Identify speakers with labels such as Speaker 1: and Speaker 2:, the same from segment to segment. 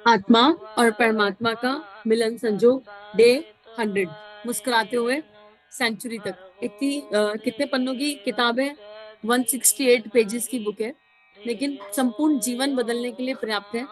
Speaker 1: आत्मा और परमात्मा का मिलन संजोग डे 100। मुस्कुराते हुए सेंचुरी तक। इतनी कितने पन्नों की किताब है? 168 पेजेस की बुक है, लेकिन संपूर्ण जीवन बदलने के लिए पर्याप्त है।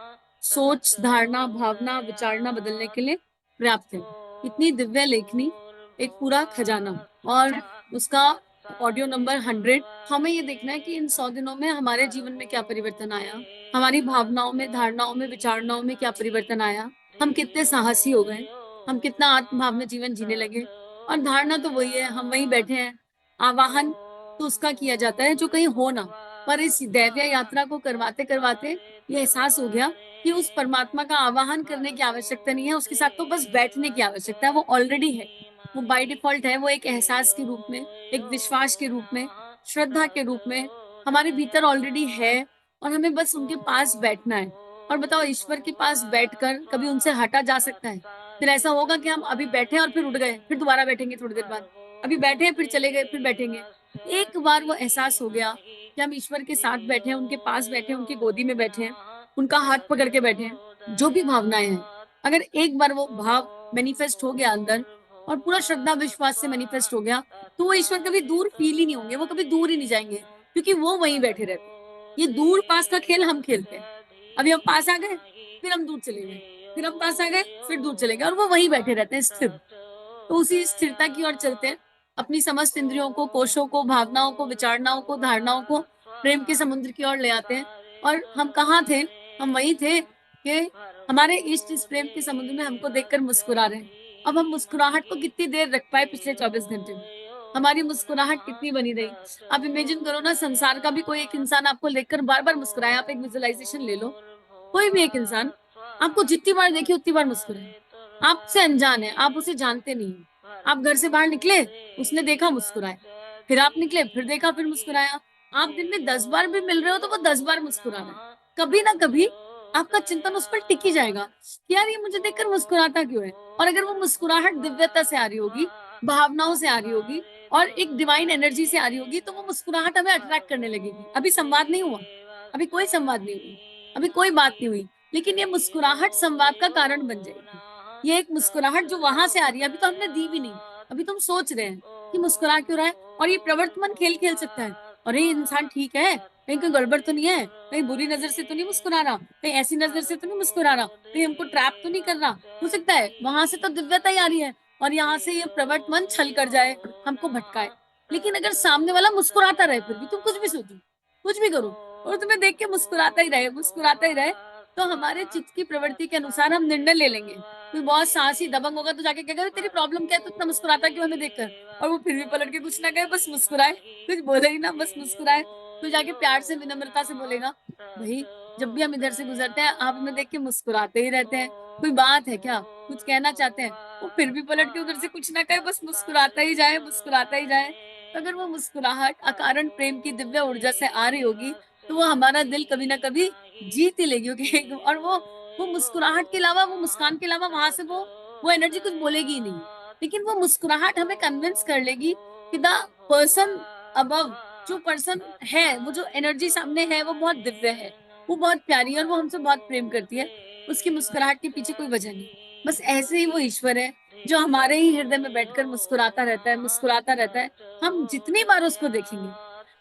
Speaker 1: सोच, धारणा, भावना, विचारना बदलने के लिए पर्याप्त है। इतनी दिव्य लेखनी, एक पूरा खजाना। और उसका ऑडियो नंबर 100। हमें ये देखना है कि इन 100 दिनों में हमारे जीवन में क्या परिवर्तन आया, हमारी भावनाओं में, धारणाओं में, विचारणाओं में क्या परिवर्तन आया, हम कितने साहसी हो गए, हम कितना आत्मभाव में जीवन जीने लगे। और धारणा तो वही है, हम वहीं बैठे हैं। आवाहन तो उसका किया जाता है जो कहीं हो ना, पर इस दैवीय यात्रा को करवाते करवाते ये एहसास हो गया कि उस परमात्मा का आवाहन करने की आवश्यकता नहीं है, उसके साथ तो बस बैठने की आवश्यकता है। वो ऑलरेडी है, वो बाय डिफॉल्ट है। वो एक एहसास के रूप में, एक विश्वास के रूप में, श्रद्धा के रूप में हमारे भीतर ऑलरेडी है, और हमें बस उनके पास बैठना है। और बताओ, ईश्वर के पास बैठकर कभी उनसे हटा जा सकता है? फिर ऐसा होगा कि हम अभी बैठे और फिर उठ गए, फिर दोबारा बैठेंगे थोड़ी देर बाद, अभी बैठे फिर चले गए, फिर बैठेंगे। एक बार वो एहसास हो गया कि हम ईश्वर के साथ बैठे हैं, उनके पास बैठे हैं, उनकी गोदी में बैठे हैं, उनका हाथ पकड़ के बैठे हैं, जो भी भावनाएं हैं, अगर एक बार वो भाव मैनिफेस्ट हो गया अंदर, और पूरा श्रद्धा विश्वास से मैनिफेस्ट हो गया, तो वो ईश्वर कभी दूर फील ही नहीं होंगे, वो कभी दूर ही नहीं जाएंगे, क्योंकि वो वहीं बैठे रहते हैं। ये दूर पास का खेल हम खेलते हैं। अभी हम पास आ गए, फिर हम दूर चले गए, फिर हम पास आ गए, फिर दूर चले गए, और वो वहीं बैठे रहते हैं स्थिर। तो उसी स्थिरता की ओर चलते हैं। अपनी समस्त इंद्रियों को, कोशों को, भावनाओं को, विचारणाओं को, धारणाओं को प्रेम के समुद्र की ओर ले आते हैं। और हम कहाँ थे? हम वही थे कि हमारे इष्ट इस प्रेम के समुद्र में हमको देखकर मुस्कुरा रहे हैं। अब हम मुस्कुराहट को कितनी देर रख पाए पिछले 24 घंटे में? हमारी मुस्कुराहट कितनी बनी रही? आप इमेजिन करो ना, संसार का भी कोई एक इंसान आपको देखकर बार बार मुस्कुराए। आप एक विजुअलाइजेशन ले लो, कोई भी एक इंसान आपको जितनी बार देखे उतनी बार मुस्कुराए। आपसे अनजान है, आप उसे जानते नहीं हो। आप घर से बाहर निकले, उसने देखा, मुस्कुराए, फिर आप निकले, फिर देखा, फिर मुस्कुराया। आप दिन में 10 बार भी मिल रहे हो तो वो 10 बार मुस्कुरा रहा है। कभी ना कभी आपका चिंतन उस पर टिक ही जाएगा कि यार, ये मुझे देखकर मुस्कुराता क्यों है। और अगर वो मुस्कुराहट दिव्यता से आ रही होगी, भावनाओं से आ रही होगी, और एक डिवाइन एनर्जी से आ रही होगी, तो वो मुस्कुराहट हमें अट्रैक्ट करने लगेगी। अभी संवाद नहीं हुआ, अभी कोई संवाद नहीं हुई, अभी कोई बात नहीं हुई, लेकिन ये मुस्कुराहट संवाद का कारण बन जाएगी। ये एक मुस्कुराहट जो वहां से आ रही है, अभी तो हमने दी भी नहीं, अभी तो हम सोच रहे हैं कि मुस्कुरा क्यों रहा है। और ये प्रवर्तमान खेल खेल सकता है। और ये इंसान ठीक है, कहीं कोई गड़बड़ तो नहीं है, कहीं बुरी नजर से तो नहीं मुस्कुरा रहा, कहीं ऐसी नजर से तो नहीं मुस्कुरा रहा, कहीं हमको ट्रैप तो नहीं कर रहा। हो सकता है वहां से तो दिव्यता ही आ रही है, और यहाँ से ये प्रवर्तमान छल कर जाए, हमको भटकाए। लेकिन अगर सामने वाला मुस्कुराता रहे, फिर भी तुम कुछ भी सोचो, कुछ भी करो, और तुम्हें देख के मुस्कुराता ही रहे, मुस्कुराता ही रहे, तो हमारे चित्त की प्रवृत्ति के अनुसार हम निर्णय ले लेंगे। कोई बहुत साहसी दबंग होगा तो जाके कहेगा, तेरी प्रॉब्लम क्या है, तू इतना मुस्कुराता क्यों हमें देखकर? और वो फिर भी पलट के कुछ ना कहे, बस मुस्कुराए, कुछ बोले ही ना, बस मुस्कुराए। तो जाके प्यार से, विनम्रता से बोलेगा, भाई, जब भी हम इधर से गुजरते हैं आप हमें देख के मुस्कुराते ही रहते हैं, कोई बात है क्या, कुछ कहना चाहते हैं? वो फिर भी पलट के उधर से कुछ ना कहे, बस मुस्कुराता ही जाए, मुस्कुराता ही जाए। तो अगर वो मुस्कुराहट अकारण प्रेम की दिव्य ऊर्जा से आ रही होगी, तो वो हमारा दिल कभी ना कभी जीत ही लेगी, क्योंकि और वो मुस्कुराहट के अलावा, वो मुस्कान के अलावा वहां से वो एनर्जी कुछ बोलेगी ही नहीं। लेकिन वो मुस्कुराहट हमें कन्विंस कर लेगी कि द पर्सन अबव, जो पर्सन है, वो जो एनर्जी सामने है, वो बहुत दिव्य है, वो बहुत प्यारी है, और वो हमसे बहुत प्रेम करती है। उसकी मुस्कुराहट के पीछे कोई वजह नहीं, बस ऐसे ही वो ईश्वर है जो हमारे ही हृदय में बैठकर मुस्कुराता रहता है, मुस्कुराता रहता है। हम जितनी बार उसको देखेंगे,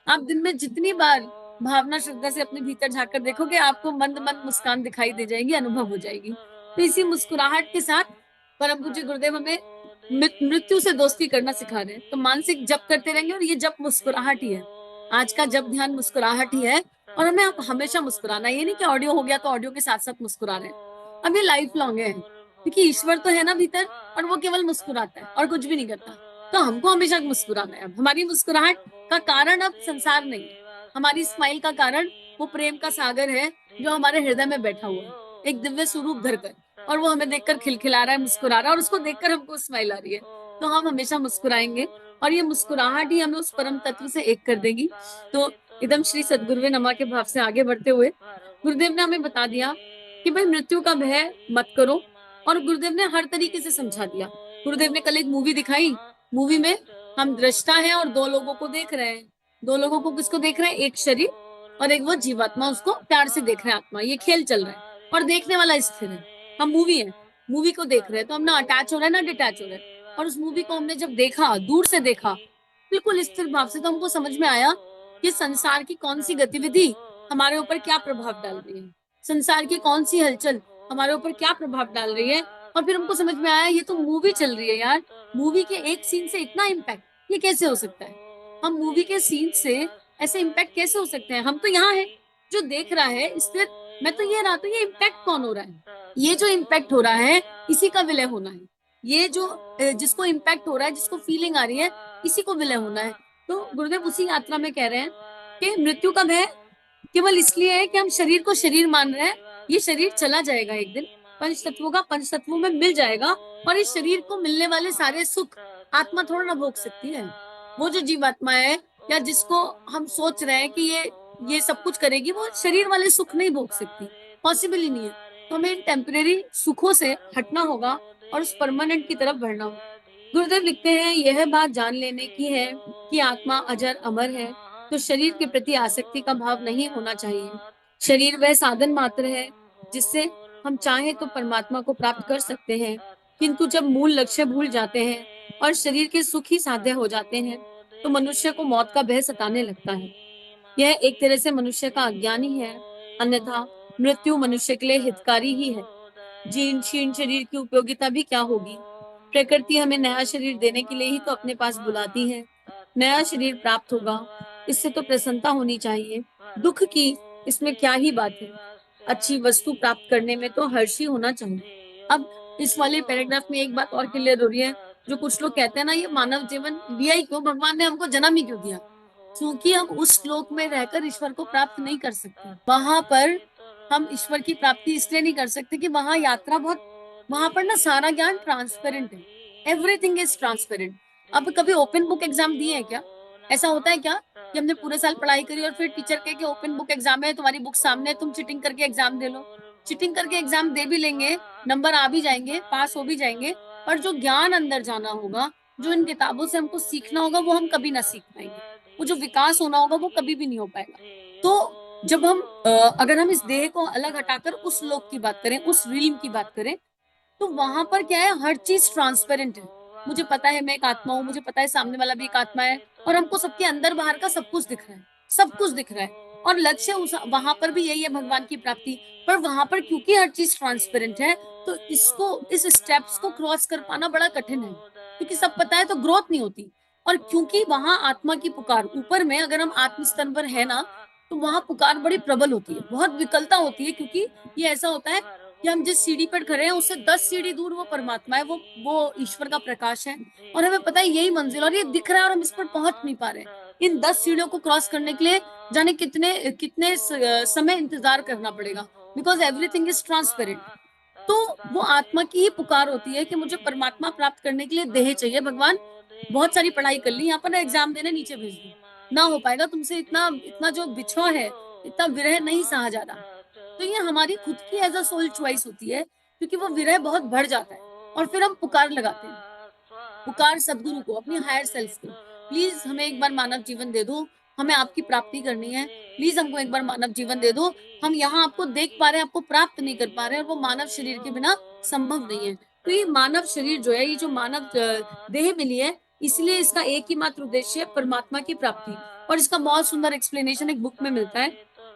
Speaker 1: आप दिन में जितनी बार भावना श्रद्धा से अपने भीतर झांक कर देखोगे, आपको मंद मंद मुस्कान दिखाई दे जाएगी, अनुभव हो जाएगी। तो इसी मुस्कुराहट के साथ परम पूज्य गुरुदेव हमें मृत्यु से दोस्ती करना सिखा रहे हैं। तो मानसिक जप करते रहेंगे, और ये जप मुस्कुराहट ही है। आज का जप ध्यान मुस्कुराहट ही है। और हमें हमेशा मुस्कुराना है, ये नहीं कि ऑडियो हो गया तो ऑडियो के साथ साथ मुस्कुरा रहे हैं। अब ये लाइफ लॉन्ग है, क्योंकि ईश्वर तो है ना भीतर, और वो केवल मुस्कुराता है और कुछ भी नहीं करता। तो हमको हमेशा मुस्कुराना है। अब हमारी मुस्कुराहट का कारण अब संसार नहीं है, हमारी स्माइल का कारण वो प्रेम का सागर है जो हमारे हृदय में बैठा हुआ है, एक दिव्य स्वरूप धरकर। और वो हमें देखकर खिलखिला रहा है, मुस्कुरा रहा है, और उसको देखकर हमको स्माइल आ रही है। तो हम हमेशा मुस्कुराएंगे, और ये मुस्कुराहट ही हमें उस परम तत्व से एक कर देगी। तो इदम श्री सद्गुरुवे नमः के भाव से आगे बढ़ते हुए गुरुदेव ने हमें बता दिया कि भाई, मृत्यु का भय मत करो। और गुरुदेव ने हर तरीके से समझा दिया। गुरुदेव ने कल एक मूवी दिखाई, मूवी में हम दृष्टा हैं और दो लोगों को देख रहे हैं। दो लोगों को किसको देख रहे हैं? एक शरीर और एक वो जीवात्मा, उसको प्यार से देख रहे हैं, आत्मा। ये खेल चल रहा है। और देखने वाला स्थिर है। हम मूवी है, मूवी को देख रहे हैं तो हम ना अटैच हो रहे हैं ना डिटैच हो रहे हैं। और उस मूवी को हमने जब देखा, दूर से देखा, बिल्कुल स्थिर भाव से, तो हमको समझ में आया कि संसार की कौन सी गतिविधि हमारे ऊपर क्या प्रभाव डाल रही है, संसार की कौन सी हलचल हमारे ऊपर क्या प्रभाव डाल रही है। और फिर हमको समझ में आया ये तो मूवी चल रही है यार, मूवी के एक सीन से इतना इम्पैक्ट, ये कैसे हो सकता है? हम मूवी के सीन से ऐसे इम्पैक्ट कैसे हो सकते हैं? हम तो यहाँ है, जो देख रहा है स्थिर, मैं तो ये रहा, तो ये इम्पैक्ट कौन हो रहा है? ये जो इम्पैक्ट हो रहा है इसी का विलय होना है। ये जो जिसको इम्पैक्ट हो रहा है, जिसको फीलिंग आ रही है, इसी को विलय होना है। तो गुरुदेव उसी यात्रा में कह रहे हैं कि मृत्यु का भय केवल इसलिए है कि हम शरीर को शरीर मान रहे हैं। ये शरीर चला जाएगा एक दिन, पंच तत्वों का पंच तत्वों में मिल जाएगा, और इस शरीर को मिलने वाले सारे सुख आत्मा थोड़ा ना भोग सकती है। वो जो जीवात्मा है, या जिसको हम सोच रहे हैं कि ये सब कुछ करेगी, वो शरीर वाले सुख नहीं भोग सकती, पॉसिबल ही नहीं है। तो हमें इन टेम्परेरी सुखों से हटना होगा और उस परमानेंट की तरफ बढ़ना होगा। गुरुदेव लिखते हैं, यह बात जान लेने की है कि आत्मा अजर अमर है, तो शरीर के प्रति आसक्ति का भाव नहीं होना चाहिए। शरीर वह साधन मात्र है जिससे हम चाहें तो परमात्मा को प्राप्त कर सकते हैं, किंतु जब मूल लक्ष्य भूल जाते हैं और शरीर के सुख ही साध्य हो जाते हैं, तो मनुष्य को मौत का भय सताने लगता है। यह एक तरह से मनुष्य का अज्ञान ही है, अन्यथा मृत्यु मनुष्य के लिए हितकारी ही है। जीर्ण शीर्ण शरीर की उपयोगिता भी क्या होगी? प्रकृति हमें नया शरीर देने के लिए ही तो अपने पास बुलाती है। नया शरीर प्राप्त होगा, इससे तो प्रसन्नता होनी चाहिए। दुख की इसमें क्या ही बात है? अच्छी वस्तु प्राप्त करने में तो हर्ष ही होना चाहिए। अब इस वाले पैराग्राफ में एक बात और क्लियर हो रही है, जो कुछ लोग कहते हैं ना, ये मानव जीवन लिया ही क्यों, भगवान ने हमको जन्म ही क्यों दिया? क्योंकि हम उस श्लोक में रहकर ईश्वर को प्राप्त नहीं कर सकते। वहां पर हम ईश्वर की प्राप्ति इसलिए नहीं कर सकते कि वहां यात्रा बहुत, वहां पर ना सारा ज्ञान ट्रांसपेरेंट है, एवरीथिंग इज ट्रांसपेरेंट। अब कभी ओपन बुक एग्जाम दिए है क्या? ऐसा होता है क्या कि हमने पूरे साल पढ़ाई करी और फिर टीचर कहे कि ओपन बुक एग्जाम है, तुम्हारी बुक सामने है, तुम चीटिंग करके एग्जाम दे लो? चीटिंग करके एग्जाम दे भी लेंगे, नंबर आ भी जाएंगे, पास हो भी जाएंगे, पर जो ज्ञान अंदर जाना होगा, जो इन किताबों से हमको सीखना होगा, वो हम कभी ना सीख पाएंगे। वो जो विकास होना होगा वो कभी भी नहीं हो पाएगा। तो जब हम अगर हम इस देह को अलग हटाकर उस लोक की बात करें, उस रील की बात करें, तो वहां पर क्या है, हर चीज ट्रांसपेरेंट है। मुझे पता है मैं एक आत्मा हूँ, मुझे पता है सामने वाला भी एक आत्मा है, और हमको सबके अंदर बाहर का सब कुछ दिख रहा है, सब कुछ दिख रहा है। और लक्ष्य उस वहां पर भी यही है, भगवान की प्राप्ति। पर वहां पर क्योंकि हर चीज ट्रांसपेरेंट है, तो इसको, इस स्टेप्स को क्रॉस कर पाना बड़ा कठिन है, क्योंकि सब पता है तो ग्रोथ नहीं होती। और क्योंकि वहां आत्मा की पुकार, ऊपर में अगर हम आत्म स्तर पर है ना, तो वहां पुकार बड़ी प्रबल होती है, बहुत विकलता होती है। क्योंकि ये ऐसा होता है कि हम जिस सीढ़ी पर खड़े हैं उससे 10 सीढ़ी दूर वो परमात्मा है, वो ईश्वर का प्रकाश है, और हमें पता है यही मंजिल, और ये दिख रहा है और हम इस पर पहुंच नहीं पा रहे। इन 10 सीढ़ियों को क्रॉस करने के लिए जाने कितने कितने समय इंतजार करना पड़ेगा, बिकॉज एवरीथिंग इज ट्रांसपेरेंट। तो वो आत्मा की ही पुकार होती है कि मुझे परमात्मा प्राप्त करने के लिए देह चाहिए। भगवान, बहुत सारी पढ़ाई कर ली, यहाँ पर एग्जाम देने नीचे भेज दो, ना हो पाएगा तुमसे, इतना इतना जो बिछुआ है, इतना विरह नहीं सहा जा रहा। तो ये हमारी खुद की एज अ सोल चॉइस होती है, क्योंकि वो विरह बहुत बढ़ जाता है, और फिर हम पुकार लगाते हैं, पुकार सदगुरु को, अपनी हायर सेल्फ को, प्लीज हमें एक बार मानव जीवन दे दो, हमें आपकी प्राप्ति करनी है, प्लीज हमको एक बार मानव जीवन दे दो। हम यहाँ आपको देख पा रहे हैं, आपको प्राप्त नहीं कर पा रहे हैं, और वो मानव शरीर के बिना संभव नहीं है। तो ये मानव शरीर जो है, ये जो मानव देह मिली है, इसलिए इसका एक ही मात्र उद्देश्य है, परमात्मा की प्राप्ति। और इसका बहुत सुंदर एक्सप्लेनेशन एक बुक में मिलता है,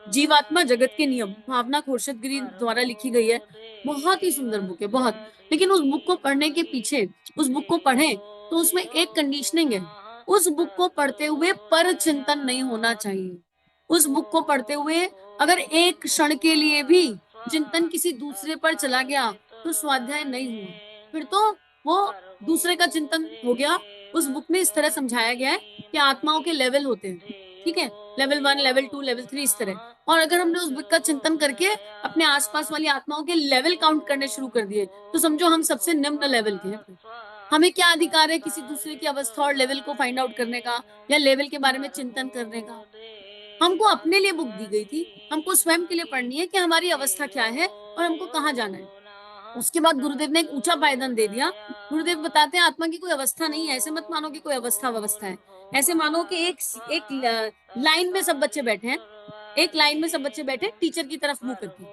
Speaker 1: जीवात्मा जगत के नियम, भावना खोरशदगिरी द्वारा लिखी गई है। बहुत ही सुंदर बुक है, बहुत। लेकिन उस बुक को पढ़ने के पीछे, उस बुक को पढ़ें तो उसमें एक कंडीशनिंग है, उस बुक को पढ़ते हुए पर चिंतन नहीं होना चाहिए। उस बुक को पढ़ते हुए अगर एक क्षण के लिए भी चिंतन किसी दूसरे पर चला गया, तो स्वाध्याय नहीं हुआ, फिर तो वो दूसरे का चिंतन हो गया। उस बुक में इस तरह समझाया गया है कि आत्माओं के लेवल होते हैं, ठीक है, लेवल 1, लेवल 2, लेवल 3, इस तरह। और अगर हमने उस बुक का चिंतन करके अपने आसपास वाली आत्माओं के लेवल काउंट करने शुरू कर दिए, तो समझो हम सबसे निम्न लेवल के हैं। हमें क्या अधिकार है किसी दूसरे की अवस्था और लेवल को फाइंड आउट करने का, या लेवल के बारे में चिंतन करने का? हमको अपने लिए बुक दी गई थी, हमको स्वयं के लिए पढ़नी है कि हमारी अवस्था क्या है और हमको कहाँ जाना है। उसके बाद गुरुदेव ने एक ऊंचा पायदान दे दिया। गुरुदेव बताते हैं आत्मा की कोई अवस्था नहीं है, ऐसे मत मानो कि कोई अवस्था व्यवस्था है। ऐसे मानो कि एक लाइन में सब बच्चे बैठे हैं, एक लाइन में सब बच्चे बैठे टीचर की तरफ मुंह करके,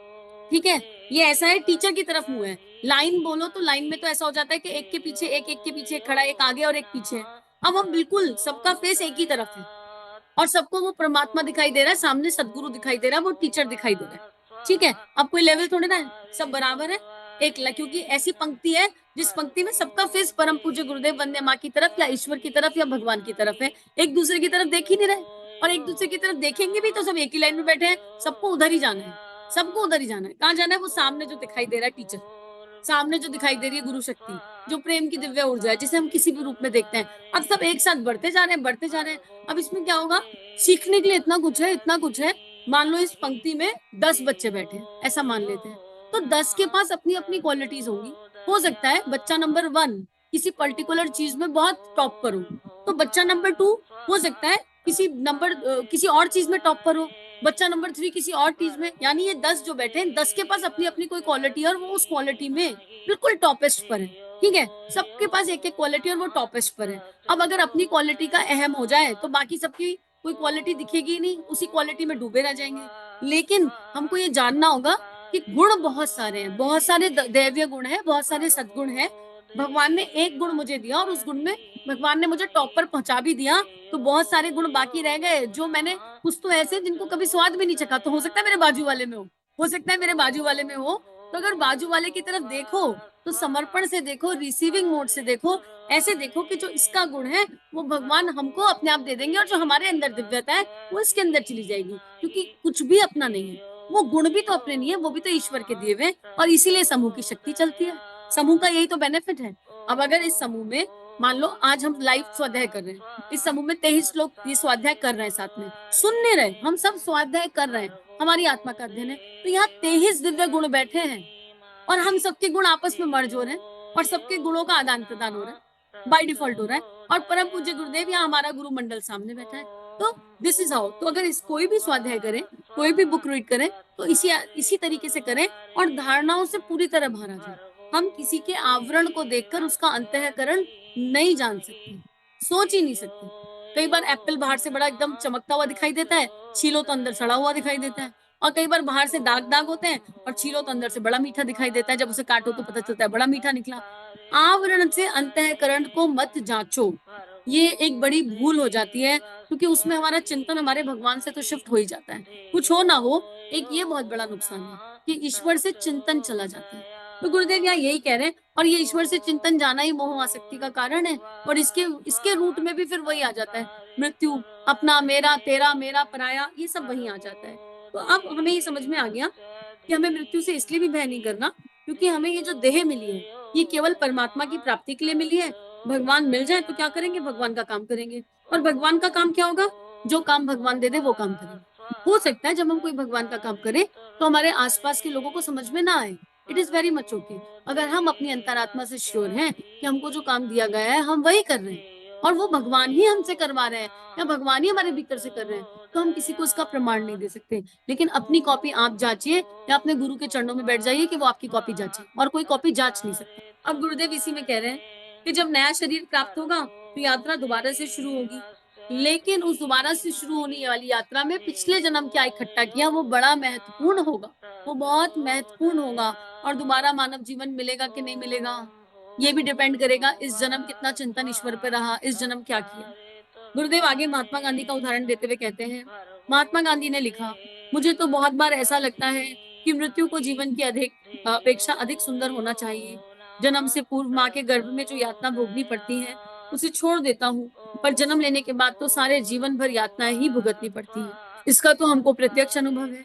Speaker 1: ठीक है, ये ऐसा है, टीचर की तरफ मुंह है। लाइन बोलो तो लाइन में तो ऐसा हो जाता है कि एक के पीछे एक के पीछे एक खड़ा है, एक आगे और एक पीछे है। अब हम बिल्कुल सबका फेस एक ही तरफ है और सबको वो परमात्मा दिखाई दे रहा है, सामने सदगुरु दिखाई दे रहा है, वो टीचर दिखाई दे रहा है। ठीक है, अब कोई लेवल थोड़े ना है, सब बराबर है। क्योंकि ऐसी पंक्ति है जिस पंक्ति में सबका फेस परम पूज्य गुरुदेव वंदे माँ की तरफ या ईश्वर की तरफ या भगवान की तरफ है, एक दूसरे की तरफ देख ही नहीं रहे। और एक दूसरे की तरफ देखेंगे भी तो सब एक ही लाइन में बैठे हैं, सबको उधर ही जाना है, सबको उधर ही जाना है। कहाँ जाना है? वो सामने जो दिखाई दे रहा है टीचर, सामने जो दिखाई दे रही है गुरु शक्ति, जो प्रेम की दिव्य ऊर्जा है, जिसे हम किसी भी रूप में देखते हैं। अब सब एक साथ बढ़ते जा रहे हैं, बढ़ते जा रहे हैं। अब इसमें क्या होगा? सीखने के लिए इतना कुछ है, इतना कुछ है। मान लो इस पंक्ति में 10 बच्चे बैठे हैं, ऐसा मान लेते हैं, तो 10 के पास अपनी अपनी क्वालिटीज होंगी। हो सकता है बच्चा नंबर 1 किसी पर्टिकुलर चीज में बहुत टॉप पर हो, तो बच्चा नंबर 2 हो सकता है किसी और चीज में टॉप पर हो, बच्चा नंबर 3 किसी और चीज में। यानी ये 10 जो बैठे हैं, 10 के पास अपनी अपनी कोई क्वालिटी है और वो उस क्वालिटी में बिल्कुल टॉपेस्ट पर है। ठीक है, सबके पास एक एक क्वालिटी और वो टॉपेस्ट पर है। अब अगर अपनी क्वालिटी का अहम हो जाए तो बाकी सबकी कोई क्वालिटी दिखेगी नहीं, उसी क्वालिटी में डूबे रह जाएंगे। लेकिन हमको ये जानना होगा कि गुण बहुत सारे हैं, बहुत सारे दैवीय गुण है, बहुत सारे सद्गुण है। भगवान ने एक गुण मुझे दिया और उस गुण में भगवान ने मुझे टॉप पर पहुंचा भी दिया, तो बहुत सारे गुण बाकी रह गए जो मैंने, कुछ तो ऐसे जिनको कभी स्वाद भी नहीं चखा। तो हो सकता है मेरे बाजू वाले में हो सकता है मेरे बाजू वाले में हो। तो अगर बाजू वाले की तरफ देखो तो समर्पण से देखो, रिसीविंग मोड से देखो, ऐसे देखो कि जो इसका गुण है वो भगवान हमको अपने आप दे देंगे और जो हमारे अंदर दिव्यता है वो इसके अंदर चली जाएगी। क्योंकि कुछ भी अपना नहीं है, वो गुण भी तो अपने नहीं है, वो भी तो ईश्वर के दिए हुए, और इसीलिए समूह की शक्ति चलती है। समूह का यही तो बेनिफिट है। अब अगर इस समूह में मान लो आज हम लाइव स्वाध्याय कर रहे हैं, इस समूह में 23 लोग ये स्वाध्याय कर रहे हैं, साथ में सुन नहीं रहे, हम सब स्वाध्याय कर रहे हैं, हमारी आत्मा का अध्ययन है, तो यहाँ 23 दिव्य गुण बैठे हैं और हम सबके गुण आपस में मर्ज हो रहे हैं और सबके गुणों का आदान प्रदान हो रहा है, बाय डिफॉल्ट हो रहा है। और परम पूज्य गुरुदेव यहाँ हमारा गुरु मंडल सामने बैठा है। तो दिस इज हाउ। तो अगर इस कोई भी स्वाध्याय करें, कोई भी बुक रीड करें, तो इसी तरीके से करें और धारणाओं से पूरी तरह भरा जाए। हम किसी के आवरण को देखकर उसका अंतःकरण नहीं जान सकते, सोच ही नहीं सकते। कई बार एप्पल बाहर से बड़ा एकदम चमकता हुआ दिखाई देता है, छीलो तो अंदर सड़ा हुआ दिखाई देता है। और कई बार बाहर से दाग दाग होते हैं और छीलो तो अंदर से बड़ा मीठा दिखाई देता है, जब उसे काटो तो पता चलता है बड़ा मीठा निकला। आवरण से अंतःकरण को मत जांचो, ये एक बड़ी भूल हो जाती है, क्योंकि उसमें हमारा चिंतन हमारे भगवान से तो शिफ्ट हो ही जाता है। कुछ हो ना हो, एक ये बहुत बड़ा नुकसान है कि ईश्वर से चिंतन चला जाता है। तो गुरुदेव यहाँ यही कह रहे हैं, और ये ईश्वर से चिंतन जाना ही मोह आसक्ति का कारण है। और इसके रूट में भी फिर वही आ जाता है, मृत्यु, अपना, मेरा, तेरा, मेरा, पराया, ये सब वही आ जाता है। तो अब हमें ये समझ में आ गया कि हमें मृत्यु से इसलिए भी भय नहीं करना, क्योंकि हमें ये जो देह मिली है ये केवल परमात्मा की प्राप्ति के लिए मिली है। भगवान मिल जाए तो क्या करेंगे? भगवान का काम करेंगे। और भगवान का काम क्या होगा? जो काम भगवान दे दे वो काम करेंगे। हो सकता है जब हम कोई भगवान का काम करें तो हमारे आसपास के लोगों को समझ में ना आए, it is very much okay. अगर हम अपनी अंतरात्मा से श्योर हैं कि हमको जो काम दिया गया है हम वही कर रहे हैं और वो भगवान ही हमसे करवा रहे हैं या भगवान ही हमारे भीतर से कर रहे हैं, तो हम किसी को उसका प्रमाण नहीं दे सकते। लेकिन अपनी कॉपी आप जांचिए या अपने गुरु के चरणों में बैठ जाइए कि वो आपकी कॉपी जांचे, और कोई कॉपी जांच नहीं सकता। अब गुरुदेव इसी में कह रहे हैं कि जब नया शरीर प्राप्त होगा तो यात्रा दोबारा से शुरू होगी, लेकिन उस दोबारा से शुरू होने वाली यात्रा में पिछले जन्म क्या इकट्ठा किया वो बड़ा महत्वपूर्ण होगा, वो बहुत महत्वपूर्ण होगा। और दोबारा मानव जीवन मिलेगा कि नहीं मिलेगा ये भी डिपेंड करेगा इस जन्म कितना चिंतन ईश्वर पे रहा, इस जन्म क्या किया। गुरुदेव आगे महात्मा गांधी का उदाहरण देते हुए कहते हैं, महात्मा गांधी ने लिखा, मुझे तो बहुत बार ऐसा लगता है कि मृत्यु को जीवन की अपेक्षा अधिक सुंदर होना चाहिए। जन्म से पूर्व माँ के गर्भ में जो यातना भोगनी पड़ती है उसे छोड़ देता हूँ, पर जन्म लेने के बाद तो सारे जीवन भर यातनाएं ही भुगतनी पड़ती है। इसका तो हमको प्रत्यक्ष अनुभव है।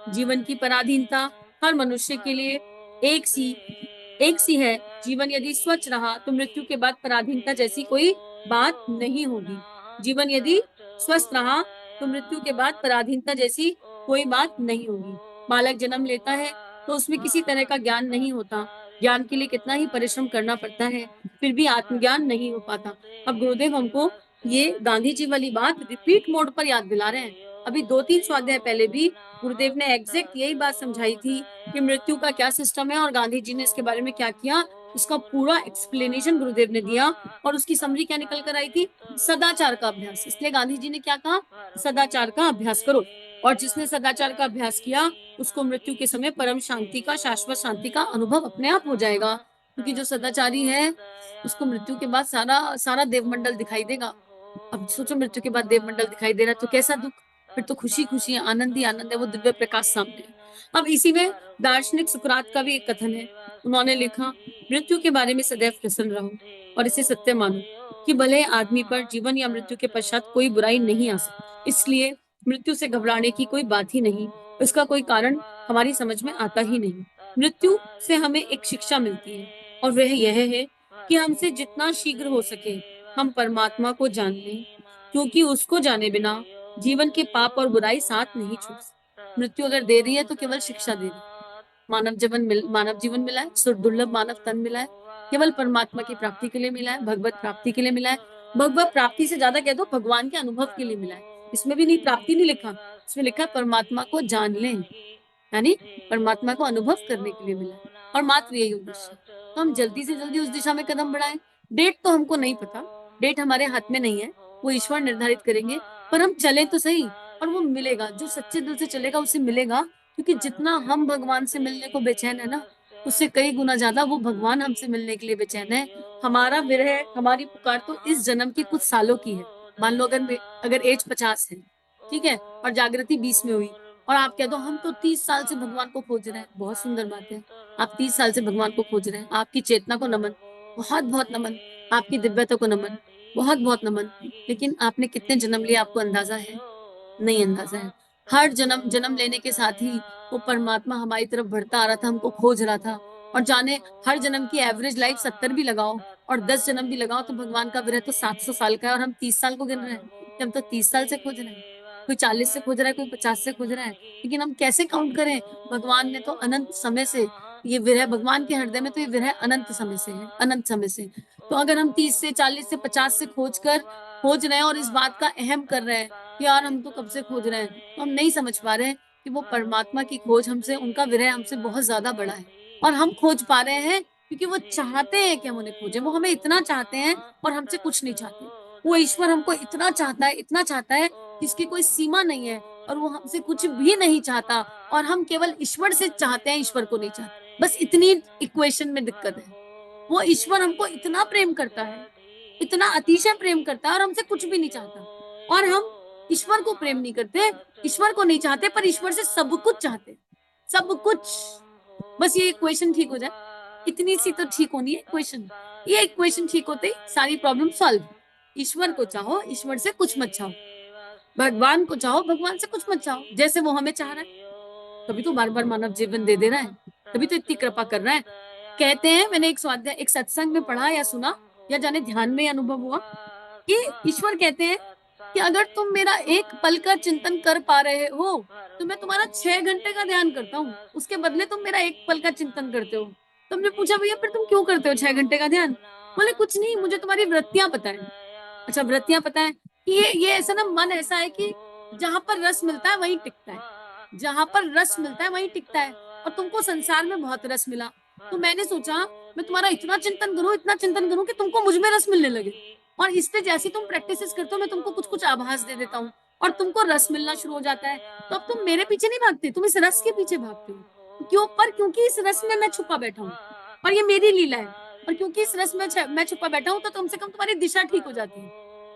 Speaker 1: जीवन की पराधीनता हर मनुष्य के लिए एक सी है। जीवन यदि स्वच्छ रहा तो मृत्यु के बाद पराधीनता जैसी कोई बात नहीं होगी। जीवन यदि स्वस्थ रहा तो मृत्यु के बाद पराधीनता जैसी कोई बात नहीं होगी। बालक जन्म लेता है तो उसमें किसी तरह का ज्ञान नहीं होता, ज्ञान के लिए कितना ही परिश्रम करना पड़ता है, फिर भी आत्मज्ञान नहीं हो पाता। अब गुरुदेव हमको ये गांधी जी वाली बात रिपीट मोड पर याद दिला रहे हैं। अभी 2-3 स्वाध्याय पहले भी गुरुदेव ने एग्जैक्ट यही बात समझाई थी कि मृत्यु का क्या सिस्टम है और गांधी जी ने इसके बारे में क्या किया, उसका पूरा एक्सप्लेनेशन गुरुदेव ने दिया। और उसकी समरी क्या निकल कर आई थी? सदाचार का अभ्यास। इसलिए गांधी जी ने क्या कहा? सदाचार का अभ्यास करो। और जिसने सदाचार का अभ्यास किया उसको मृत्यु के समय परम शांति का, शाश्वत शांति का अनुभव अपने आप हो जाएगा। क्योंकि जो सदाचारी है उसको मृत्यु के बाद सारा सारा देवमंडल दिखाई देगा। अब सोचो मृत्यु के बाद देवमंडल दिखाई दे रहा है तो कैसा दुख, फिर तो खुशी खुशी है, आनंद ही आनंद है, वो दिव्य प्रकाश सामने है। अब इसी में दार्शनिक सुकरात का भी एक कथन है। उन्होंने लिखा, मृत्यु के बारे में सदैव प्रसन्न रहो और इसे सत्य मानो कि भले आदमी पर जीवन या मृत्यु के पश्चात कोई बुराई नहीं आ सकती, इसलिए मृत्यु से घबराने की कोई बात ही नहीं, इसका कोई कारण हमारी समझ में आता ही नहीं। मृत्यु से हमें एक शिक्षा मिलती है और वह यह है कि हमसे जितना शीघ्र हो सके हम परमात्मा को जान लें, क्योंकि उसको जाने बिना जीवन के पाप और बुराई साथ नहीं छूट सकते। मृत्यु अगर दे रही है तो केवल शिक्षा दे रही है। मानव जीवन मिला है, दुर्लभ मानव तन मिला है, केवल परमात्मा की प्राप्ति के लिए मिला है, भगवत प्राप्ति के लिए मिला है। भगवत प्राप्ति से ज्यादा कह दो भगवान के अनुभव के लिए मिला है। इसमें भी नहीं प्राप्ति नहीं लिखा, इसमें लिखा है परमात्मा को जान लें, यानी परमात्मा को अनुभव करने के लिए मिला है और मात्र यही उद्देश्य है। तो हम जल्दी से जल्दी उस दिशा में कदम बढ़ाएं। डेट तो हमको नहीं पता, डेट हमारे हाथ में नहीं है, वो ईश्वर निर्धारित करेंगे, पर हम चले तो सही और वो मिलेगा। जो सच्चे दिल से चलेगा उसे मिलेगा, क्योंकि जितना हम भगवान से मिलने को बेचैन है ना, उससे कई गुना ज्यादा वो भगवान हमसे मिलने के लिए बेचैन है। हमारा विरह, हमारी पुकार तो इस जन्म की कुछ सालों की है। मान लो अगर एज 50 है, ठीक है, और जागृति 20 में हुई, और आप कह दो हम तो 30 साल से भगवान को खोज रहे हैं, बहुत सुंदर बात है। आप 30 साल से भगवान को खोज रहे हैं, आपकी चेतना को नमन, बहुत बहुत नमन, आपकी दिव्यता को नमन, बहुत बहुत नमन। लेकिन आपने कितने जन्म लिए आपको अंदाजा है? नहीं अंदाजा है। हर जन्म जन्म लेने के साथ ही वो परमात्मा हमारी तरफ बढ़ता आ रहा था, हमको खोज रहा था। और जाने हर जन्म की एवरेज लाइफ 70 भी लगाओ और 10 जन्म भी लगाओ तो भगवान का विरह तो 700 साल का है, और हम 30 साल को गिन रहे हैं कि हम तो 30 साल से खोज रहे हैं। कोई 40 से खोज रहा है, कोई 50 से खोज रहा है, लेकिन हम कैसे काउंट करें? भगवान ने तो अनंत समय से ये विरह, भगवान के हृदय में तो ये विरह अनंत समय से है, अनंत समय से। तो अगर हम 30 से 40 से 50 से खोज रहे हैं और इस बात का अहम कर रहे हैं कि यार हम तो कब से खोज रहे हैं, तो हम नहीं समझ पा रहे हैं कि वो परमात्मा की खोज हमसे, उनका विरह हमसे बहुत ज्यादा बड़ा है। और हम खोज पा रहे हैं क्योंकि वो चाहते हैं कि हम उन्हें खोजें, वो हमें इतना चाहते हैं और हमसे कुछ नहीं चाहते। वो ईश्वर हमको इतना चाहता है, इतना चाहता है जिसकी कोई सीमा नहीं है, और वो हमसे कुछ भी नहीं चाहता, और हम केवल ईश्वर से चाहते हैं, ईश्वर को नहीं चाहते। बस इतनी इक्वेशन में दिक्कत है। वो ईश्वर हमको इतना प्रेम करता है, इतना अतिशय प्रेम करता है, और हमसे कुछ भी नहीं चाहता। और हम ईश्वर को प्रेम नहीं करते, ईश्वर को नहीं चाहते, पर ईश्वर से सब कुछ चाहते, सब कुछ। बस ये इक्वेशन ठीक हो जाए, इतनी सी तो ठीक होनी है इक्वेशन। ये इक्वेशन ठीक होते ही सारी प्रॉब्लम सॉल्व। ईश्वर को चाहो, ईश्वर से कुछ मत चाहो। भगवान को चाहो, भगवान से कुछ मत चाहो, जैसे वो हमें चाह रहा है। तभी तो बार बार मानव जीवन दे रहा है, तभी तो इतनी कृपा कर रहा है। कहते हैं, मैंने एक सत्संग में पढ़ा या सुना या जाने ध्यान में अनुभव हुआ कि ईश्वर कहते हैं कि अगर तुम मेरा एक पल का चिंतन कर पा रहे हो तो मैं तुम्हारा 6 घंटे का ध्यान करता हूँ, उसके बदले तुम मेरा एक पल का चिंतन करते हो। तो हमने पूछा, भैया फिर तुम क्यों करते हो 6 घंटे का ध्यान? बोले कुछ नहीं, मुझे तुम्हारी वृत्तियां पता है। अच्छा, वृत्तियां पता है कि ये ऐसा ना, मन ऐसा है कि जहां पर रस मिलता है वहीं टिकता है, जहां पर रस मिलता है वहीं टिकता है। और तुमको संसार में बहुत रस मिला, तो मैंने सोचा मैं तुम्हारा इतना चिंतन करूं, इतना चिंतन करूं कि तुमको मुझ में रस मिलने लगे। और इससे जैसी तुम प्रैक्टिस करते हो मैं तुमको कुछ कुछ आभास दे देता हूँ और तुमको रस मिलना शुरू हो जाता है। तो अब तुम मेरे पीछे नहीं भागते, तुम इस रस के पीछे भागते हो। क्यों? पर क्योंकि इस रस में मैं छुपा बैठा हूँ और ये मेरी लीला है। और क्योंकि इस रस में मैं छुपा बैठा हूँ तो कम से कम तुम्हारी दिशा ठीक हो जाती है,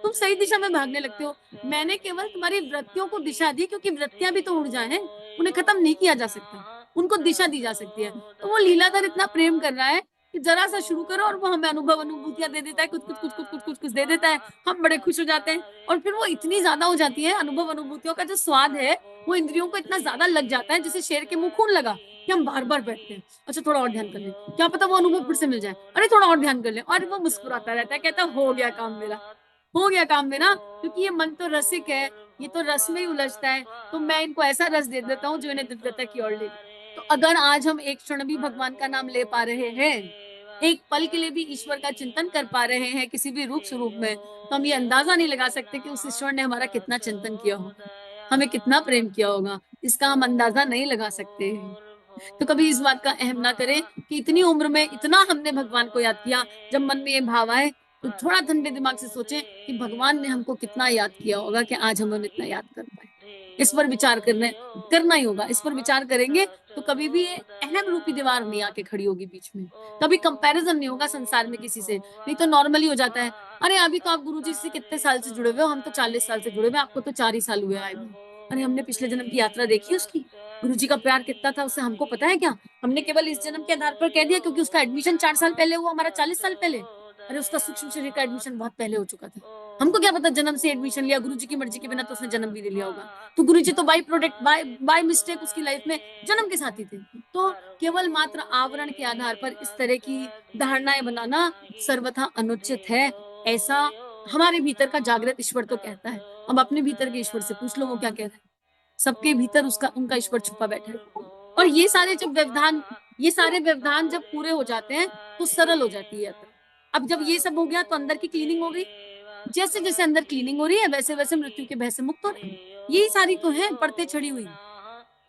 Speaker 1: तुम सही दिशा में भागने लगते हो। मैंने केवल तुम्हारी वृत्तियों को दिशा दी, क्योंकि वृत्तियां भी तो ऊर्जा है, उन्हें खत्म नहीं किया जा सकता, उनको दिशा दी जा सकती है। तो वो लीलाधर इतना प्रेम कर रहा है कि जरा सा शुरू करो और वो हमें अनुभूतियां दे देता है, कुछ कुछ कुछ कुछ कुछ कुछ कुछ दे देता है। हम बड़े खुश हो जाते हैं और फिर वो इतनी ज्यादा हो जाती है, अनुभूतियों का जो स्वाद है वो इंद्रियों को इतना ज्यादा लग जाता है, जैसे शेर के मुंह खून लगा, कि हम बार बार बैठते हैं, अच्छा थोड़ा और ध्यान कर ले, क्या पता वो अनुभव फिर से मिल जाए, अरे थोड़ा और ध्यान कर ले। और वो मुस्कुराता रहता है, कहता हो गया काम मेरा, हो गया काम मेरा। क्योंकि ये मन तो रसिक है, ये तो रस में ही उलझता है, तो मैं इनको ऐसा रस दे देता हूँ जो इन्हें दिव्यता की ओर ले। तो अगर आज हम एक क्षण भी भगवान का नाम ले पा रहे हैं, एक पल के लिए भी ईश्वर का चिंतन कर पा रहे हैं किसी भी रूप स्वरूप में, तो हम ये अंदाजा नहीं लगा सकते कि उस ईश्वर ने हमारा कितना चिंतन किया होगा, हमें कितना प्रेम किया होगा, इसका हम अंदाजा नहीं लगा सकते। तो कभी इस बात का अहम ना करें कि इतनी उम्र में इतना हमने भगवान को याद किया। जब मन में ये भाव आए तो थोड़ा ठंडे दिमाग से सोचें कि भगवान ने हमको कितना याद किया होगा कि आज हम इतना याद कर पाए। इस पर विचार करना ही होगा। इस पर विचार करेंगे तो कभी भी ये अहम रूपी दीवार नहीं आके खड़ी होगी बीच में, कभी कंपैरिजन नहीं होगा संसार में किसी से। नहीं तो नॉर्मली हो जाता है, अरे अभी तो आप गुरुजी से कितने साल से जुड़े हुए हो, हम तो 40 साल से जुड़े हुए, आपको तो 4 ही साल हुए आए हुए। अरे हमने पिछले जन्म की यात्रा देखी उसकी, गुरुजी का प्यार कितना था उससे हमको पता है क्या? हमने केवल इस जन्म के आधार पर कह दिया क्योंकि उसका एडमिशन 4 साल पहले हुआ, हमारा 40 साल पहले। अरे उसका सूक्ष्म शरीर का एडमिशन बहुत पहले हो चुका था। हमको क्या पता जन्म से एडमिशन लिया, गुरुजी की मर्जी के बिना तो उसने जन्म भी नहीं लिया होगा। तो गुरुजी तो बाय प्रोडक्ट बाय मिस्टेक उसकी लाइफ में जन्म के साथी थे। तो केवल मात्र आवरण के आधार पर इस तरह की धारणाएं बनाना सर्वथा अनुचित है, ऐसा हमारे भीतर का जागृत ईश्वर तो कहता है। अब अपने भीतर के ईश्वर से पूछ लो वो क्या कह रहा है। सबके भीतर उनका ईश्वर छुपा बैठा है। और ये सारे व्यवधान जब पूरे हो जाते हैं तो सरल हो जाती है यात्रा। अब जब ये सब हो गया तो अंदर की क्लीनिंग हो गई। जैसे जैसे अंदर क्लीनिंग हो रही है वैसे वैसे मृत्यु के भय से मुक्त हो रहे हैं। यही सारी तो है परतें चढ़ी हुई,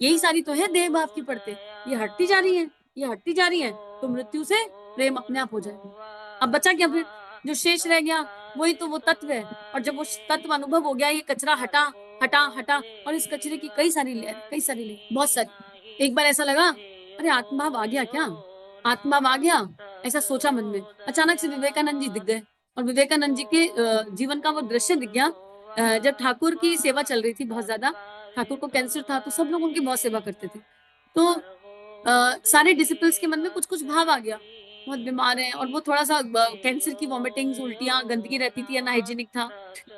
Speaker 1: यही सारी तो है देह भाव की परतें। ये हटती जा रही है, ये हटती जा रही है तो मृत्यु से प्रेम अपने आप हो जाएगा। अब बचा क्या फिर? जो शेष रह गया वही तो वो तत्व है। और जब वो तत्व अनुभव हो गया, ये कचरा हटा हटा हटा, और इस कचरे की कई सारी लेयर, बहुत सारी। एक बार ऐसा लगा, अरे आत्मभाव आ गया क्या? आत्मभाव आ गया, ऐसा सोचा मन में। अचानक से विवेकानंद जी दिख गए और विवेकानंद जी के जीवन का वो दृश्य दिख गया। जब ठाकुर की सेवा चल रही थी बहुत ज्यादा, ठाकुर को कैंसर था तो सब लोग उनकी बहुत सेवा करते थे। तो सारे डिसिपल्स के मन में कुछ कुछ भाव आ गया, बहुत बीमार है और वो थोड़ा सा कैंसर की वॉमिटिंग्स, उल्टियां, गंदगी रहती थी, अनहाइजीनिक था।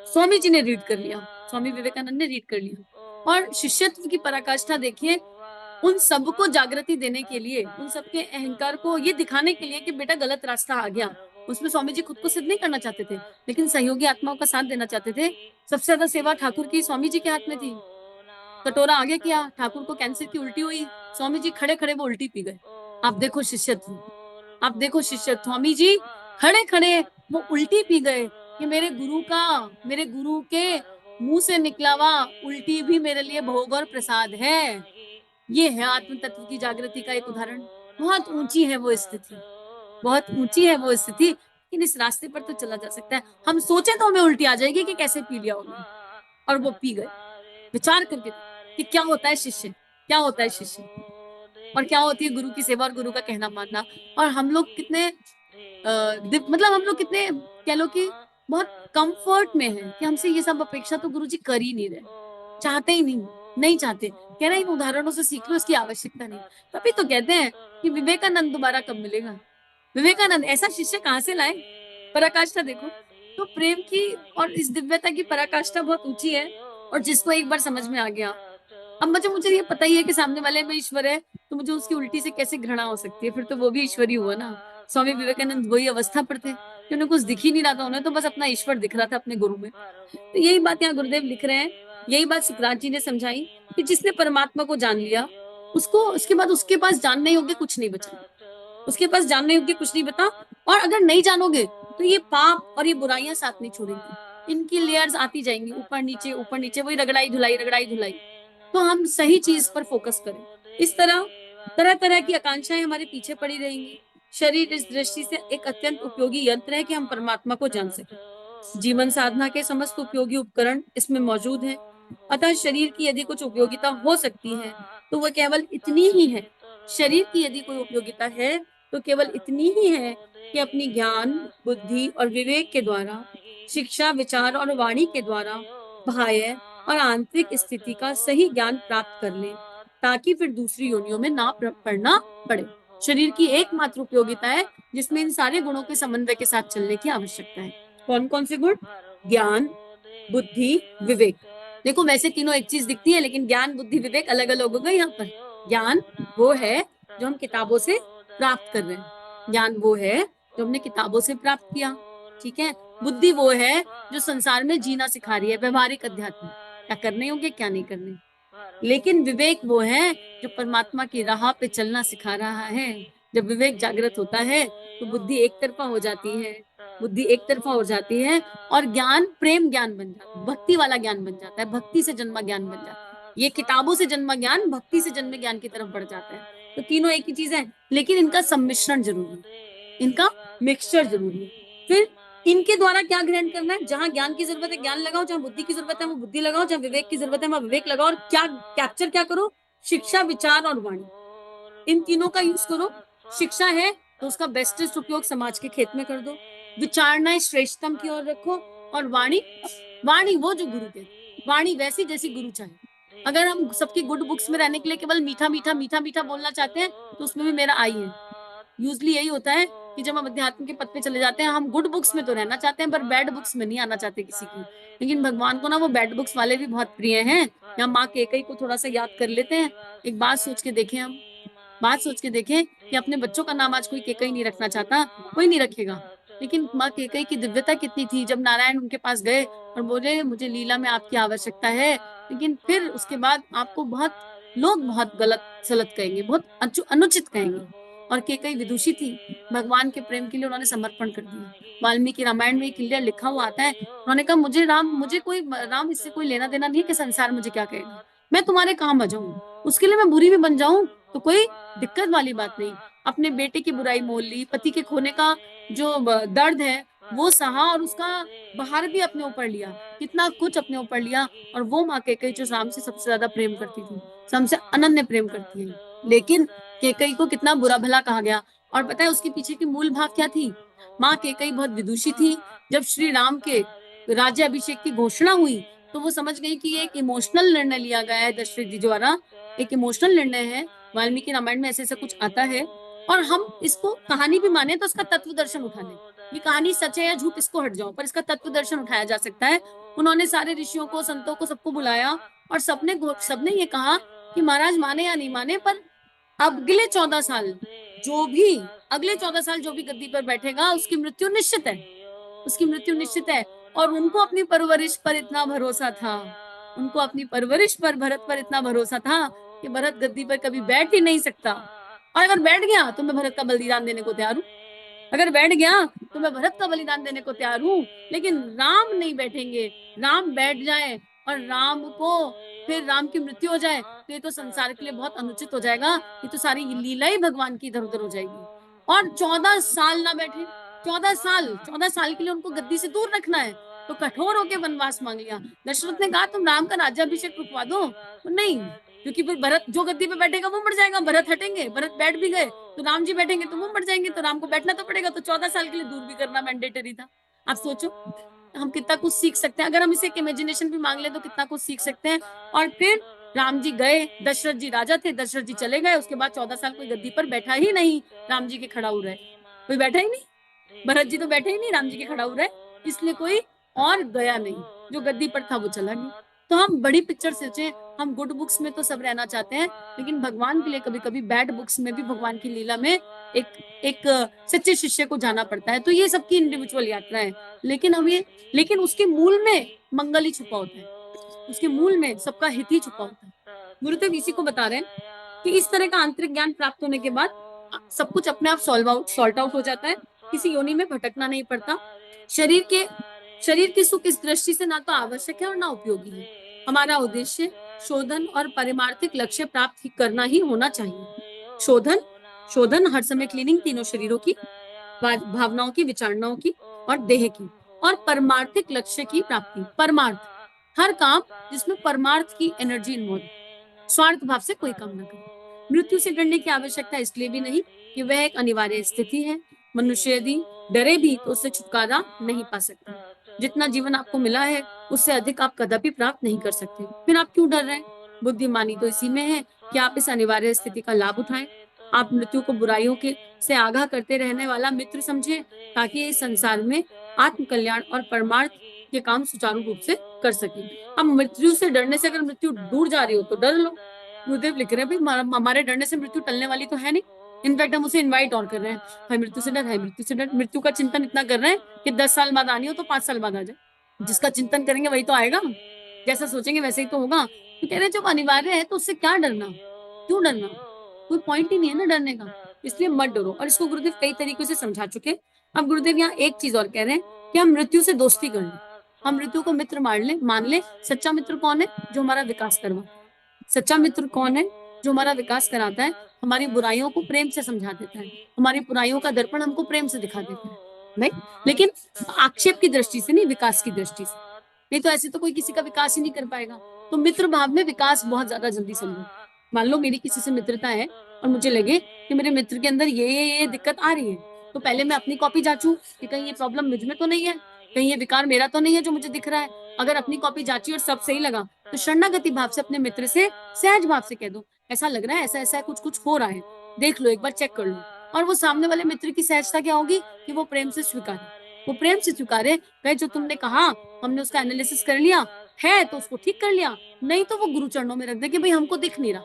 Speaker 1: स्वामी जी ने रीड कर लिया, स्वामी विवेकानंद ने रीड कर लिया और शिष्यत्व की पराकाष्ठा देखिए। उन सबको जागृति देने के लिए, उन सबके अहंकार को ये दिखाने के लिए कि बेटा गलत रास्ता आ गया। उसमें स्वामी जी खुद को सिद्ध नहीं करना चाहते थे, लेकिन सहयोगी आत्माओं का साथ देना चाहते थे। सबसे ज्यादा सेवा ठाकुर की स्वामी जी के हाथ में थी। कटोरा आगे किया, ठाकुर को कैंसर की उल्टी हुई, स्वामी जी खड़े खड़े वो उल्टी पी गए। आप देखो शिष्यत्व, आप देखो शिष्यत्व, स्वामी जी खड़े खड़े वो उल्टी पी गए कि मेरे गुरु के मुंह से निकला हुआ उल्टी भी मेरे लिए भोग और प्रसाद है। ये है आत्म तत्व की जागृति का एक उदाहरण। बहुत ऊंची है वो स्थिति, बहुत ऊंची है वो स्थिति, लेकिन इस रास्ते पर तो चला जा सकता है। हम सोचे तो हमें उल्टी आ जाएगी कि कैसे पी लिया उन्होंने, और वो पी गए। विचार करके कि क्या होता है शिष्य, क्या होता है शिष्य, और क्या होती है गुरु की सेवा और गुरु का कहना मानना। और हम लोग कितने मतलब हम लोग कितने कह लो कि बहुत कंफर्ट में हैं कि हमसे ये सब अपेक्षा तो गुरु जी कर ही नहीं रहे, चाहते ही नहीं चाहते। कह रहे हैं उदाहरणों से सीख लो, इसकी आवश्यकता नहीं। तभी तो कहते हैं कि विवेकानंद दोबारा कब मिलेगा। विवेकानंद ऐसा शिष्य कहाँ से लाए? पराकाष्ठा देखो तो प्रेम की और इस दिव्यता की पराकाष्ठा बहुत ऊंची है। और जिसको एक बार समझ में आ गया, अब मुझे ये पता ही है कि सामने वाले में ईश्वर है, तो मुझे उसकी उल्टी से कैसे घृणा हो सकती है? फिर तो वो भी ईश्वर ही हुआ ना। स्वामी विवेकानंद वही अवस्था पर थे कि उन्हें कुछ दिख ही नहीं रहा था, उन्हें तो बस अपना ईश्वर दिख रहा था अपने गुरु में। तो यही बात यहाँ गुरुदेव लिख रहे हैं, यही बात सुकरात जी ने समझाई कि जिसने परमात्मा को जान लिया, उसको उसके बाद उसके पास जानने योग्य कुछ नहीं बचा, उसके पास जानने योग्य कुछ नहीं बता। और अगर नहीं जानोगे तो ये पाप और ये बुराइयां साथ नहीं छोड़ेंगी, इनकी लेयर्स आती जाएंगी, ऊपर नीचे वही रगड़ाई धुलाई। तो हम सही चीज पर फोकस करें। इस तरह तरह तरह की आकांक्षाएं हमारे पीछे पड़ी रहेंगी। शरीर इस दृष्टि से एक अत्यंत उपयोगी यंत्र है कि हम परमात्मा को जान सकें। जीवन साधना के समस्त उपयोगी उपकरण इसमें मौजूद हैं। अतः शरीर की यदि कुछ उपयोगिता हो सकती है तो वह केवल इतनी ही है। शरीर की यदि कोई उपयोगिता है तो केवल इतनी ही है कि अपनी ज्ञान, बुद्धि और विवेक के द्वारा, शिक्षा, विचार और वाणी के द्वारा बाह्य और आंतरिक स्थिति का सही ज्ञान प्राप्त कर ले, ताकि फिर दूसरी योनियों में ना पड़ना पड़े। शरीर की एकमात्र उपयोगिता है जिसमें इन सारे गुणों के समन्वय के साथ चलने की आवश्यकता है। कौन कौन से गुण? ज्ञान, बुद्धि, विवेक। देखो वैसे तीनों एक चीज दिखती है, लेकिन ज्ञान, बुद्धि, विवेक अलग अलग हो गए यहाँ पर। ज्ञान वो है जो हम किताबों से प्राप्त कर रहे हैं, ज्ञान वो है जो हमने किताबों से प्राप्त किया, ठीक है। बुद्धि वो है जो संसार में जीना सिखा रही है, व्यवहारिक अध्यात्म, क्या करने होंगे क्या नहीं करने। लेकिन विवेक वो है जो परमात्मा की राह पे चलना सिखा रहा है। जब विवेक जागृत होता है तो बुद्धि एक तरफा हो जाती है, बुद्धि एक तरफा हो जाती है, और ज्ञान प्रेम ज्ञान बन जाता है, भक्ति वाला ज्ञान बन जाता है, भक्ति से जन्मा ज्ञान बन जाता है। ये किताबों से जन्मा ज्ञान भक्ति से जन्मे ज्ञान की तरफ बढ़ जाता है। तो तीनों एक ही चीज है, लेकिन इनका सम्मिश्रण जरूरी है, इनका मिक्सचर जरूरी है। फिर इनके द्वारा क्या ग्रहण करना है? जहां ज्ञान की जरूरत है ज्ञान लगाओ, जहां बुद्धि की जरूरत है वो बुद्धि लगाओ, जहां विवेक की जरूरत है वहां विवेक लगाओ, और क्या कैप्चर क्या करो? शिक्षा, विचार और वाणी, इन तीनों का यूज करो। शिक्षा है तो उसका बेस्टेस्ट उपयोग समाज के खेत में कर दो, विचारणाएं श्रेष्ठतम की ओर रखो, और वाणी, वाणी वो जो गुरु के, वाणी वैसी जैसी गुरु चाहे। अगर हम सबकी गुड बुक्स में रहने के लिए केवल मीठा मीठा मीठा मीठा बोलना चाहते हैं तो उसमें भी मेरा आई है। यूजली यही होता है कि जब हम अध्यात्म के पथ पे चले जाते हैं, हम गुड बुक्स में तो रहना चाहते हैं पर बैड बुक्स में नहीं आना चाहते किसी की। लेकिन भगवान को ना वो बैड बुक्स वाले भी बहुत प्रिय हैं। या माँ केकई को थोड़ा सा याद कर लेते हैं। एक बात सोच के देखें, हम बात सोच के देखें कि अपने बच्चों का नाम आज कोई केकई नहीं रखना चाहता, कोई नहीं रखेगा। लेकिन माँ केकई की दिव्यता कितनी थी, जब नारायण उनके पास गए और बोले मुझे लीला में आपकी आवश्यकता है, लेकिन फिर उसके बाद आपको बहुत लोग बहुत गलत सलत कहेंगे, बहुत अनुचित कहेंगे। और केकई विदुषी थी, भगवान के प्रेम के लिए उन्होंने समर्पण कर दिया। वाल्मीकि रामायण में क्लियर लिखा हुआ आता है, उन्होंने कहा मुझे राम इससे कोई लेना देना नहीं है कि संसार मुझे क्या कहेगा, मैं तुम्हारे काम आ जाऊं, उसके लिए मैं बुरी भी बन जाऊं तो कोई दिक्कत वाली बात नहीं। अपने बेटे की बुराई मोल ली, पति के खोने का जो दर्द है वो सहा, और उसका बाहर भी अपने ऊपर लिया, कितना कुछ अपने ऊपर लिया। और वो माँ केकई जो राम से सबसे ज्यादा प्रेम करती थी, सबसे अनन्य प्रेम करती है, लेकिन केकई को कितना बुरा भला कहा गया। और पता है उसके पीछे की मूल भाव क्या थी? माँ केकई बहुत विदुषी थी। जब श्री राम के राज्य अभिषेक की घोषणा हुई तो वो समझ गई कि ये एक इमोशनल निर्णय लिया गया है दशरथ जी द्वारा, एक इमोशनल निर्णय है। वाल्मीकि रामायण में ऐसे ऐसा कुछ आता है, और हम इसको कहानी भी माने तो उसका तत्व दर्शन उठा लें। ये कहानी सच है या झूठ इसको हट जाओ, पर इसका तत्व दर्शन उठाया जा सकता है। उन्होंने सारे ऋषियों को, संतों को, सबको बुलाया और सबने ये कहा कि महाराज माने या नहीं माने, पर अगले 14 साल जो भी अगले 14 साल जो भी गद्दी पर बैठेगा उसकी मृत्यु निश्चित है, उसकी मृत्यु निश्चित है। और उनको अपनी परवरिश पर इतना भरोसा था, उनको अपनी परवरिश पर, भरत पर इतना भरोसा था कि भरत गद्दी पर कभी बैठ ही नहीं सकता। और अगर बैठ गया तो मैं भरत का बलिदान देने को तैयार हूं, अगर बैठ गया तो मैं भरत का बलिदान देने को तैयार हूं। लेकिन राम नहीं बैठेंगे, राम बैठ जाए और राम को फिर राम की मृत्यु हो जाए तो ये तो संसार के लिए बहुत अनुचित हो जाएगा, ये तो सारी लीला ही भगवान की इधर उधर हो जाएगी। और 14 साल ना बैठे, 14 साल के लिए उनको गद्दी से दूर रखना है तो कठोर होकर वनवास मांग लिया। दशरथ ने कहा तुम राम का राज्याभिषेक रुकवा दो, तो नहीं, क्योंकि फिर भरत जो गद्दी पे बैठेगा वो मर जाएगा, भरत हटेंगे, भरत बैठ भी गए तो राम जी बैठेंगे तो वो मर जाएंगे, तो राम को बैठना तो पड़ेगा। तो 14 साल के लिए दूर भी करना मैंडेटरी था। आप सोचो हम कितना कुछ सीख सकते हैं, अगर हम इसे एक इमेजिनेशन भी मांग ले तो कितना कुछ सीख सकते हैं। और फिर राम जी गए, दशरथ जी राजा थे, दशरथ जी चले गए, उसके बाद 14 साल कोई गद्दी पर बैठा ही नहीं, राम जी के खड़ा हो रहे, कोई बैठा ही नहीं, भरत जी तो बैठे ही नहीं, राम जी के खड़ा हो रहे, इसलिए कोई और गया नहीं, जो गद्दी पर था वो चला गया। तो हम बड़ी पिक्चर सोचे, हम गुड बुक्स में तो सब रहना चाहते हैं, लेकिन भगवान के लिए कभी कभी बैड बुक्स में भी भगवान की लीला में एक एक सच्चे शिष्य को जाना पड़ता है। तो ये सबकी इंडिविजुअल यात्रा है, लेकिन उसके मूल में मंगल ही छुपा होता है, उसके मूल में सबका हित ही छुपा होता है। गुरुदेव इसी को बता रहे हैं कि इस तरह का आंतरिक ज्ञान प्राप्त होने के बाद सब कुछ अपने आप सॉल्ट आउट हो जाता है, किसी योनि में भटकना नहीं पड़ता। शरीर की सुख इस दृष्टि से ना तो आवश्यक है और ना उपयोगी है। हमारा उद्देश्य शोधन और पारमार्थिक लक्ष्य प्राप्त करना ही होना चाहिए। शोधन हर समय क्लीनिंग तीनों शरीरों की, भावनाओं की, विचारणाओं की और देह की, और परमार्थिक लक्ष्य की प्राप्ति। परमार्थ हर काम जिसमें परमार्थ की एनर्जी इन्वॉल्व, स्वार्थ भाव से कोई काम न करे। मृत्यु से डरने की आवश्यकता इसलिए भी नहीं कि वह एक अनिवार्य स्थिति है। मनुष्य यदि डरे भी तो उससे छुटकारा नहीं पा सकता। जितना जीवन आपको मिला है उससे अधिक आप कदापि प्राप्त नहीं कर सकते, फिर आप क्यों डर रहे हैं? बुद्धिमानी तो इसी में है कि आप इस अनिवार्य स्थिति का लाभ उठाएं। आप मृत्यु को बुराइयों के से आगाह करते रहने वाला मित्र समझें, ताकि इस संसार में आत्म कल्याण और परमार्थ के काम सुचारू रूप से कर सके। अब मृत्यु से डरने से, अगर मृत्यु दूर जा रही हो तो डर लो। गुरुदेव लिख रहे हैं भाई हमारे डरने से मृत्यु टलने वाली तो है नहीं, इनफैक्ट हम उसे इनवाइट और कर रहे हैं, भाई मृत्यु से डर है, मृत्यु से डर, मृत्यु का चिंतन इतना कर रहे हैं कि 10 साल बाद आनी हो तो 5 साल बाद आ जाए। जिसका चिंतन करेंगे वही तो आएगा, जैसा सोचेंगे वैसे ही तो होगा। तो कह रहे जब अनिवार्य है तो उससे क्या डरना, क्यों डरना, कोई पॉइंट ही नहीं है ना डरने का, इसलिए मत डरो। और इसको गुरुदेव कई तरीकों से समझा चुके। अब गुरुदेव यहाँ एक चीज और कह रहे हैं कि हम मृत्यु से दोस्ती कर लें, हम मृत्यु को मित्र मान ले। सच्चा मित्र कौन है? जो हमारा विकास करवा, सच्चा मित्र कौन है? जो हमारा विकास कराता है, हमारी बुराइयों को प्रेम से समझा देता है, हमारी बुराइयों का दर्पण हमको प्रेम से दिखा देता है। नहीं, लेकिन आक्षेप की दृष्टि से नहीं, विकास की दृष्टि से। नहीं तो ऐसे तो कोई किसी का विकास ही नहीं कर पाएगा। तो मित्र भाव में विकास बहुत ज्यादा जल्दी संभव। मान लो मेरी किसी से मित्रता है और मुझे लगे कि मेरे मित्र के अंदर ये दिक्कत आ रही है, तो पहले मैं अपनी कॉपी जांचूं कि कहीं ये प्रॉब्लम मुझ में तो नहीं है, कहीं ये विकार मेरा तो नहीं है जो मुझे दिख रहा है। अगर अपनी कॉपी जांची और सब सही लगा तो शरणागति भाव से अपने मित्र से सहज भाव से कह दो, ऐसा लग रहा है, ऐसा ऐसा कुछ कुछ हो रहा है, देख लो, एक बार चेक कर लो। और वो सामने वाले मित्र की सहजता क्या होगी कि वो प्रेम से स्वीकारे, वो प्रेम से स्वीकारे, कहे जो तुमने कहा हमने उसका एनालिसिस कर लिया है तो उसको ठीक कर लिया, नहीं तो वो गुरु चरणों में रख दे कि भाई हमको दिख नहीं रहा।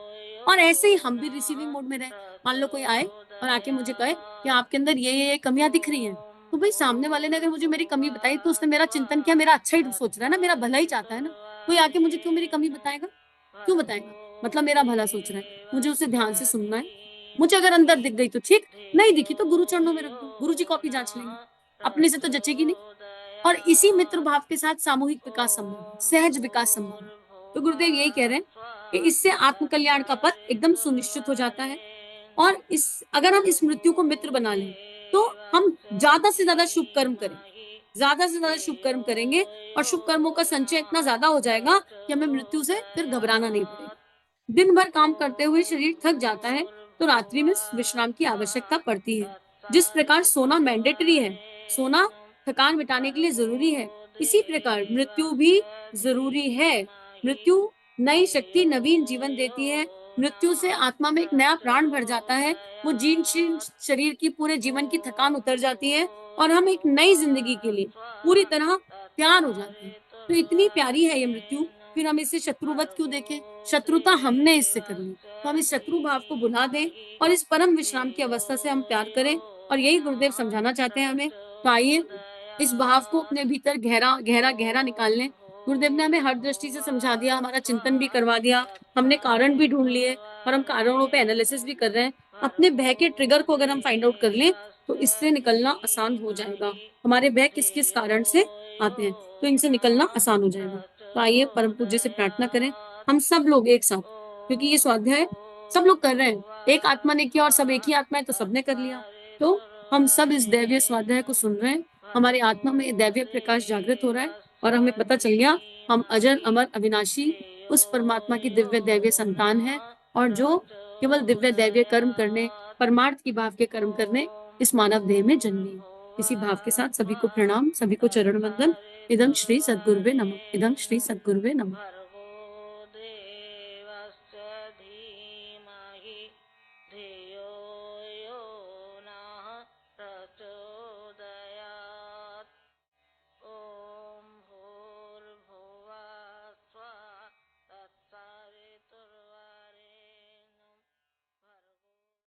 Speaker 1: और ऐसे ही हम भी रिसीविंग मोड में रहे। मान लो कोई आए और आके मुझे कहे कि आपके अंदर ये कमियां दिख रही हैं, तो भाई सामने वाले ने अगर मुझे मेरी कमी बताई तो उसने मेरा चिंतन किया, मेरा अच्छा ही सोच रहा है ना, मेरा भला ही चाहता है ना। कोई आके मुझे क्यों मेरी कमी बताएगा, क्यों बताएगा, मतलब मेरा भला सोच रहा है, मुझे उसे ध्यान से सुनना है। मुझे अगर अंदर दिख गई तो ठीक, नहीं दिखी तो गुरु चरणों में रख दो, गुरु जी कॉपी जांच लेंगे, अपने से तो जचेगी नहीं। और इसी मित्र भाव के साथ सामूहिक विकास संभव है, सहज विकास संभव है। तो गुरुदेव यही कह रहे हैं कि इससे आत्म कल्याण का पथ एकदम सुनिश्चित हो जाता है। और इस अगर हम इस मृत्यु को मित्र बना लें तो हम ज्यादा से ज्यादा शुभ कर्म करें, ज्यादा से ज्यादा शुभ कर्म करेंगे और शुभ कर्मों का संचय इतना ज्यादा हो जाएगा कि हमें मृत्यु से फिर घबराना नहीं पड़ेगा। दिन भर काम करते हुए शरीर थक जाता है तो रात्रि में विश्राम की आवश्यकता पड़ती है। जिस प्रकार सोना मैंडेटरी है, सोना थकान मिटाने के लिए जरूरी है, इसी प्रकार मृत्यु भी जरूरी है। मृत्यु नई शक्ति, नवीन जीवन देती है। मृत्यु से आत्मा में एक नया प्राण भर जाता है। वो जीर्ण शीर्ण शरीर की पूरे जीवन की थकान उतर जाती है और हम एक नई जिंदगी के लिए पूरी तरह तैयार हो जाते हैं। तो इतनी प्यारी है ये मृत्यु, फिर हम इसे शत्रुवत क्यों देखें। शत्रुता हमने इससे कर ली, तो हम इस शत्रु भाव को भुला दें और इस परम विश्राम की अवस्था से हम प्यार करें। और यही गुरुदेव समझाना चाहते हैं हमें। तो आइए इस भाव को अपने भीतर गहरा गहरा गहरा निकाल लें। गुरुदेव ने हमें हर दृष्टि से समझा दिया, हमारा चिंतन भी करवा दिया, हमने कारण भी ढूंढ लिए और हम कारणों पे एनालिसिस भी कर रहे हैं। अपने भय के ट्रिगर को अगर हम फाइंड आउट कर लें तो इससे निकलना आसान हो जाएगा। हमारे भय किस किस कारण से आते हैं तो इनसे निकलना आसान हो जाएगा। तो आइए परम पूज्य से प्रार्थना करें, हम सब लोग एक साथ, क्योंकि ये स्वाध्याय सब लोग कर रहे हैं, एक आत्मा ने किया और सब एक ही आत्मा है तो सबने कर लिया। तो हम सब इस दैवीय स्वाध्याय को सुन रहे हैं, हमारी आत्मा में दैवीय प्रकाश जागृत हो रहा है और हमें पता चल गया हम अजर अमर अविनाशी उस परमात्मा की दिव्य दैवीय संतान है और जो केवल दिव्य दैवीय कर्म करने, परमार्थ की भाव के कर्म करने इस मानव देह में जन्मी है। इसी भाव के साथ सभी को प्रणाम, सभी को चरण वंदन। इदम श्री सद्गुरुवे नमः, इदम श्री सद्गुरुवे नमः।